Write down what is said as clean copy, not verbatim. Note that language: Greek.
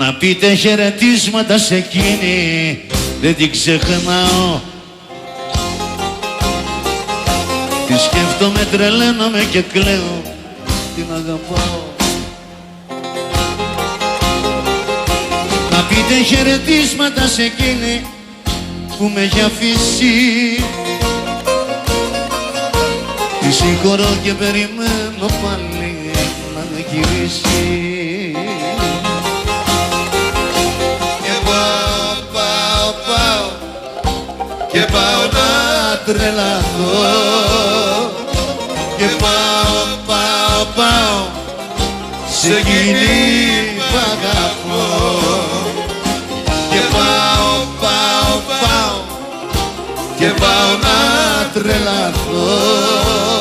Να πείτε χαιρετίσματα σε εκείνη, δεν την ξεχνάω. Τη σκέφτομαι, τρελαίνομαι και κλαίω, την αγαπάω. Να πείτε χαιρετίσματα σε εκείνη που με έχει αφήσει. Τη συγχωρώ και περιμένω πάλι να γυρίσει. Και πάω να τρελαθώ. Και πάω σε εκείνη που αγαπώ. Και πάω να τρελαθώ.